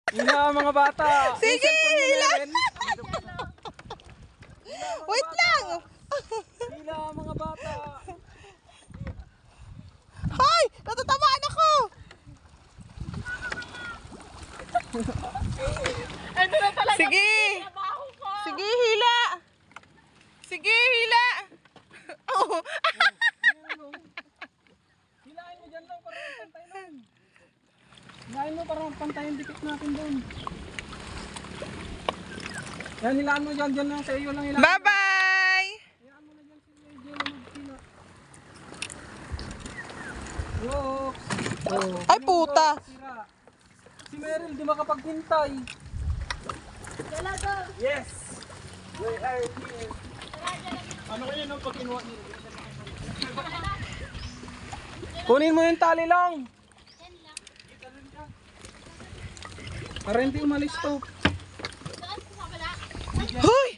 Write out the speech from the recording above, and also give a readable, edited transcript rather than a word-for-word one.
Hila mga bata. Sige, hila. Wait lang. Hila mga bata. Hoy! Natatamaan ako! Ito na talaga. Sige! Trabaho ko. Sige, hila! Sige, hila! Oh. Hilahin mo dyan lang para pantay lang. Hilahin mo para pantay yung dikit natin doon. Yan, hilaan mo dyan lang sa iyo lang hilaan. Bye-bye! Hilaan mo na dyan si Medyo na maghila. Whoops! Oh, Ay, puta! sira. Si Meryl di makapaghintay. Talaga. Yes! We are here. Ano kaya nung pag kinuha niyo? Kunin mo yung tali lang. Para hindi umalis to. Hoy!